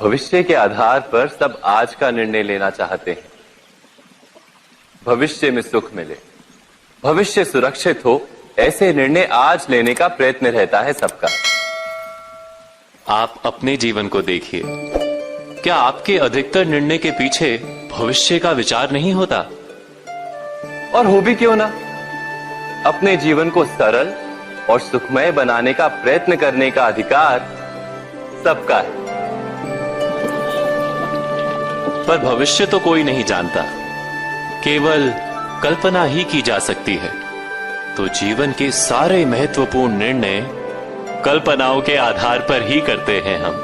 भविष्य के आधार पर सब आज का निर्णय लेना चाहते हैं। भविष्य में सुख मिले, भविष्य सुरक्षित हो, ऐसे निर्णय आज लेने का प्रयत्न रहता है सबका। आप अपने जीवन को देखिए, क्या आपके अधिकतर निर्णय के पीछे भविष्य का विचार नहीं होता? और हो भी क्यों ना। अपने जीवन को सरल और सुखमय बनाने का प्रयत्न करने का अधिकार सबका है। पर भविष्य तो कोई नहीं जानता, केवल कल्पना ही की जा सकती है। तो जीवन के सारे महत्वपूर्ण निर्णय कल्पनाओं के आधार पर ही करते हैं हम।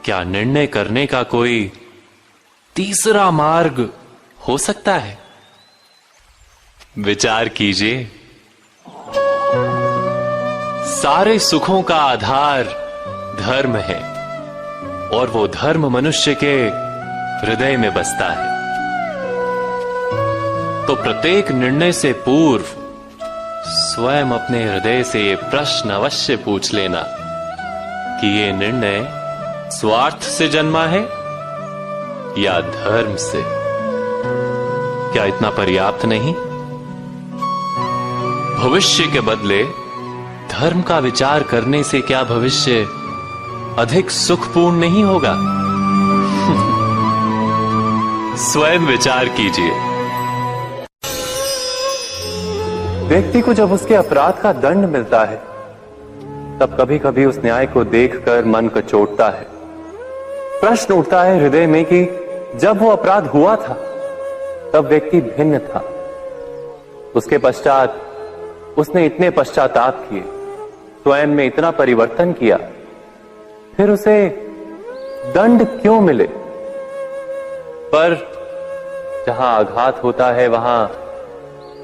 क्या निर्णय करने का कोई तीसरा मार्ग हो सकता है? विचार कीजिए। सारे सुखों का आधार धर्म है और वो धर्म मनुष्य के हृदय में बसता है। तो प्रत्येक निर्णय से पूर्व स्वयं अपने हृदय से ये प्रश्न अवश्य पूछ लेना कि ये निर्णय स्वार्थ से जन्मा है या धर्म से। क्या इतना पर्याप्त नहीं? भविष्य के बदले धर्म का विचार करने से क्या भविष्य अधिक सुखपूर्ण नहीं होगा? स्वयं विचार कीजिए। व्यक्ति को जब उसके अपराध का दंड मिलता है, तब कभी कभी उस न्याय को देखकर मन कचोटता है। प्रश्न उठता है हृदय में कि जब वो अपराध हुआ था, तब व्यक्ति भिन्न था। उसके पश्चात उसने इतने पश्चाताप किए, स्वयं में इतना परिवर्तन किया, फिर उसे दंड क्यों मिले? पर जहां आघात होता है वहां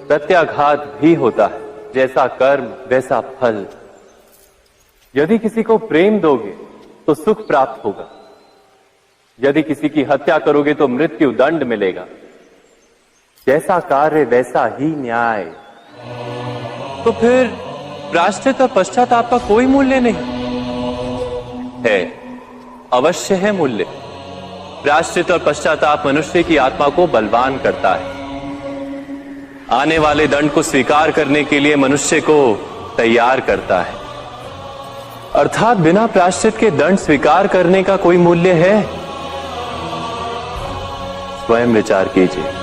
प्रत्याघात भी होता है। जैसा कर्म वैसा फल। यदि किसी को प्रेम दोगे तो सुख प्राप्त होगा, यदि किसी की हत्या करोगे तो मृत्यु दंड मिलेगा। जैसा कार्य वैसा ही न्याय। तो फिर प्रायश्चित और पश्चाताप का कोई मूल्य नहीं है? अवश्य है मूल्य। प्रायश्चित और पश्चाताप मनुष्य की आत्मा को बलवान करता है। आने वाले दंड को स्वीकार करने के लिए मनुष्य को तैयार करता है। अर्थात बिना प्रायश्चित के दंड स्वीकार करने का कोई मूल्य है? स्वयं विचार कीजिए।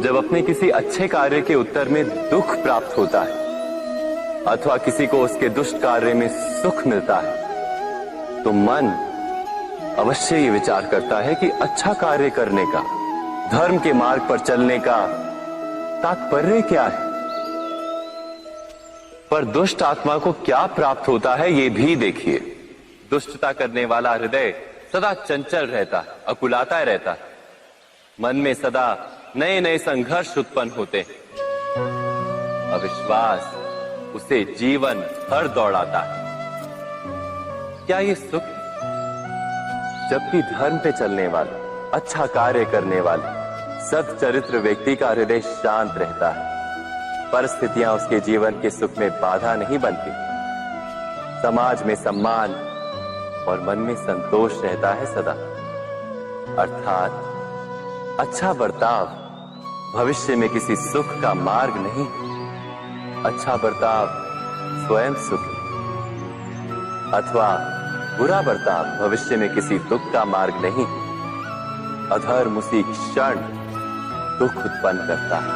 जब अपने किसी अच्छे कार्य के उत्तर में दुख प्राप्त होता है अथवा किसी को उसके दुष्ट कार्य में सुख मिलता है, तो मन अवश्य ये विचार करता है कि अच्छा कार्य करने का, धर्म के मार्ग पर चलने का तात्पर्य क्या है। पर दुष्ट आत्मा को क्या प्राप्त होता है ये भी देखिए। दुष्टता करने वाला हृदय सदा चंचल रहता है, अकुलाता रहता है। मन में सदा नए नए संघर्ष उत्पन्न होते हैं। अविश्वास उसे जीवन भर दौड़ाता है। क्या ये सुख? जबकि धर्म पे चलने वाला, अच्छा कार्य करने वाले, सच्चरित्र व्यक्ति का हृदय शांत रहता है। परिस्थितियां उसके जीवन के सुख में बाधा नहीं बनती। समाज में सम्मान और मन में संतोष रहता है सदा। अर्थात अच्छा बर्ताव भविष्य में किसी सुख का मार्ग नहीं। अच्छा बर्ताव स्वयं सुख, अथवा बुरा बर्ताव भविष्य में किसी दुख का मार्ग नहीं। अधर्म उसी क्षण दुख उत्पन्न करता है।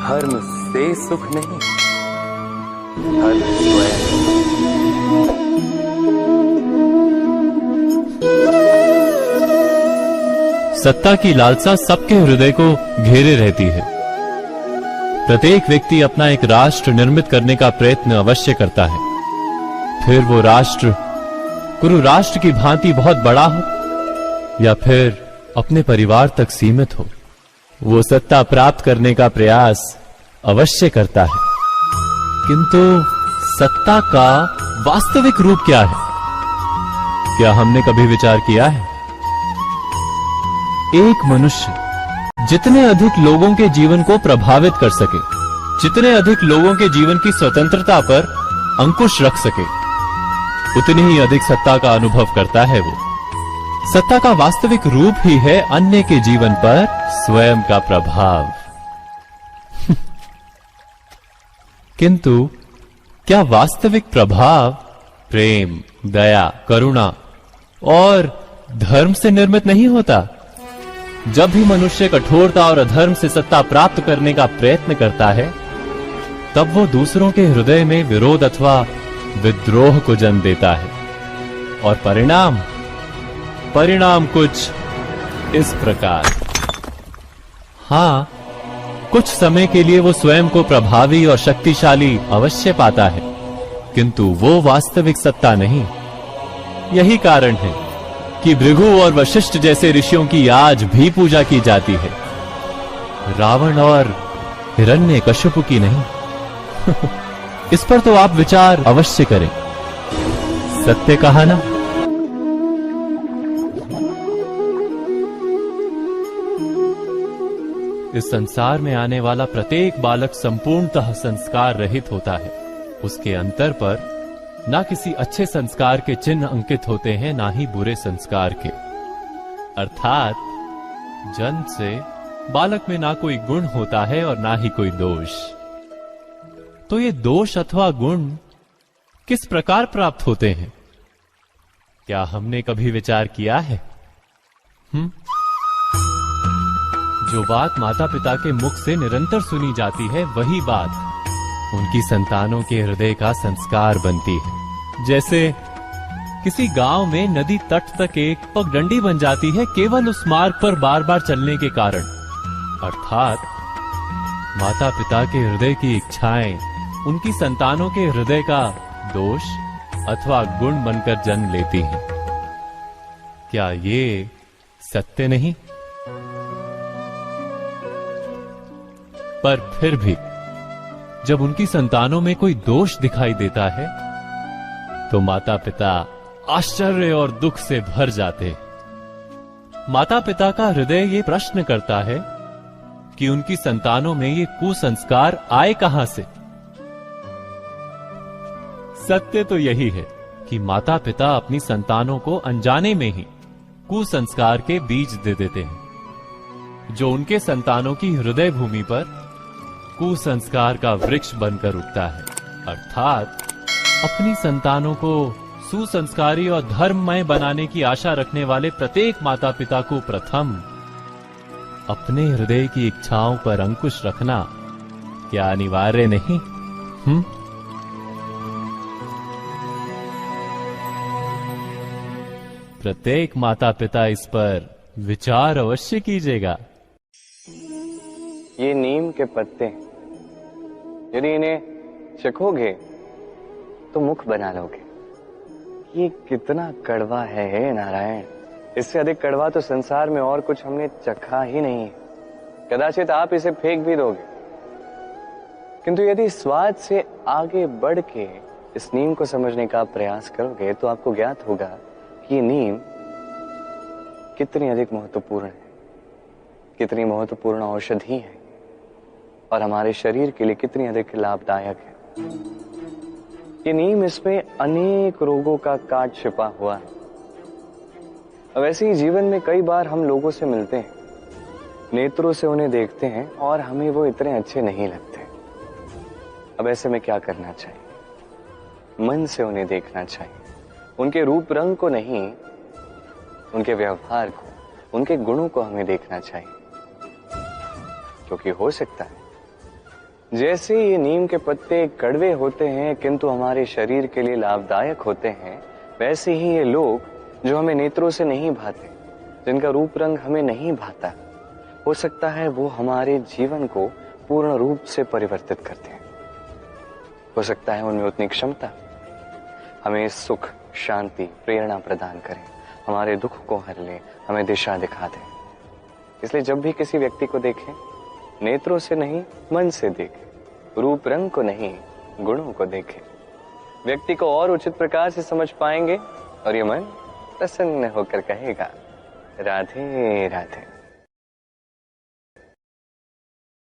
धर्म से सुख नहीं, धर्म स्वयं। सत्ता की लालसा सबके हृदय को घेरे रहती है। प्रत्येक व्यक्ति अपना एक राष्ट्र निर्मित करने का प्रयत्न अवश्य करता है। फिर वो राष्ट्र कुरु राष्ट्र की भांति बहुत बड़ा हो या फिर अपने परिवार तक सीमित हो, वो सत्ता प्राप्त करने का प्रयास अवश्य करता है। किंतु सत्ता का वास्तविक रूप क्या है? क्या हमने कभी विचार किया है? एक मनुष्य जितने अधिक लोगों के जीवन को प्रभावित कर सके, जितने अधिक लोगों के जीवन की स्वतंत्रता पर अंकुश रख सके, उतनी ही अधिक सत्ता का अनुभव करता है वो। सत्ता का वास्तविक रूप ही है अन्य के जीवन पर स्वयं का प्रभाव। किंतु क्या वास्तविक प्रभाव प्रेम, दया, करुणा और धर्म से निर्मित नहीं होता? जब भी मनुष्य कठोरता और अधर्म से सत्ता प्राप्त करने का प्रयत्न करता है, तब वो दूसरों के हृदय में विरोध अथवा विद्रोह को जन्म देता है। और परिणाम कुछ इस प्रकार। हां, कुछ समय के लिए वो स्वयं को प्रभावी और शक्तिशाली अवश्य पाता है, किंतु वो वास्तविक सत्ता नहीं। यही कारण है कि भृगु और वशिष्ठ जैसे ऋषियों की आज भी पूजा की जाती है, रावण और हिरण्यकश्यप की नहीं। इस पर तो आप विचार अवश्य करें। सत्य कहा ना? इस संसार में आने वाला प्रत्येक बालक संपूर्णतः संस्कार रहित होता है। उसके अंतर पर ना किसी अच्छे संस्कार के चिन्ह अंकित होते हैं, ना ही बुरे संस्कार के। अर्थात जन्म से बालक में ना कोई गुण होता है और ना ही कोई दोष। तो ये दोष अथवा गुण किस प्रकार प्राप्त होते हैं? क्या हमने कभी विचार किया है? जो बात माता पिता के मुख से निरंतर सुनी जाती है, वही बात उनकी संतानों के हृदय का संस्कार बनती है। जैसे किसी गांव में नदी तट तक एक पगडंडी बन जाती है केवल उस मार्ग पर बार बार चलने के कारण। अर्थात माता पिता के हृदय की इच्छाएं उनकी संतानों के हृदय का दोष अथवा गुण बनकर जन्म लेती हैं। क्या ये सत्य नहीं? पर फिर भी जब उनकी संतानों में कोई दोष दिखाई देता है, तो माता पिता आश्चर्य और दुख से भर जाते हैं। माता पिता का हृदय ये प्रश्न करता है कि उनकी संतानों में ये कुसंस्कार आए कहां से? सत्य तो यही है कि माता पिता अपनी संतानों को अनजाने में ही कुसंस्कार के बीज दे देते हैं, जो उनके संतानों की हृदय भूमि पर कुसंस्कार का वृक्ष बनकर उगता है। अर्थात अपनी संतानों को सुसंस्कारी और धर्ममय बनाने की आशा रखने वाले प्रत्येक माता पिता को प्रथम अपने हृदय की इच्छाओं पर अंकुश रखना क्या अनिवार्य नहीं? प्रत्येक माता पिता इस पर विचार अवश्य कीजिएगा। ये नीम के पत्ते, यदि इन्हें चखोगे तो मुख बना लोगे। ये कितना कड़वा है हे नारायण! इससे अधिक कड़वा तो संसार में और कुछ हमने चखा ही नहीं है। कदाचित आप इसे फेंक भी दोगे, किंतु यदि स्वाद से आगे बढ़ के इस नीम को समझने का प्रयास करोगे तो आपको ज्ञात होगा कि ये नीम कितनी अधिक महत्वपूर्ण है, कितनी महत्वपूर्ण औषधि है और हमारे शरीर के लिए कितनी अधिक लाभदायक है। ये नीम, इसमें अनेक रोगों का काट छिपा हुआ है। वैसे ही जीवन में कई बार हम लोगों से मिलते हैं, नेत्रों से उन्हें देखते हैं और हमें वो इतने अच्छे नहीं लगते। अब ऐसे में क्या करना चाहिए? मन से उन्हें देखना चाहिए, उनके रूप रंग को नहीं, उनके व्यवहार को, उनके गुणों को हमें देखना चाहिए। क्योंकि हो सकता है जैसे ये नीम के पत्ते कड़वे होते हैं किंतु हमारे शरीर के लिए लाभदायक होते हैं, वैसे ही ये लोग जो हमें नेत्रों से नहीं भाते, जिनका रूप रंग हमें नहीं भाता, हो सकता है वो हमारे जीवन को पूर्ण रूप से परिवर्तित करते हैं। हो सकता है उनमें उतनी क्षमता हमें सुख, शांति, प्रेरणा प्रदान करें, हमारे दुख को हर ले, हमें दिशा दिखा दें। इसलिए जब भी किसी व्यक्ति को देखें, नेत्रों से नहीं मन से देखें, रूप रंग को नहीं गुणों को देखें। व्यक्ति को और उचित प्रकार से समझ पाएंगे और ये मन प्रसन्न होकर कहेगा, राधे राधे।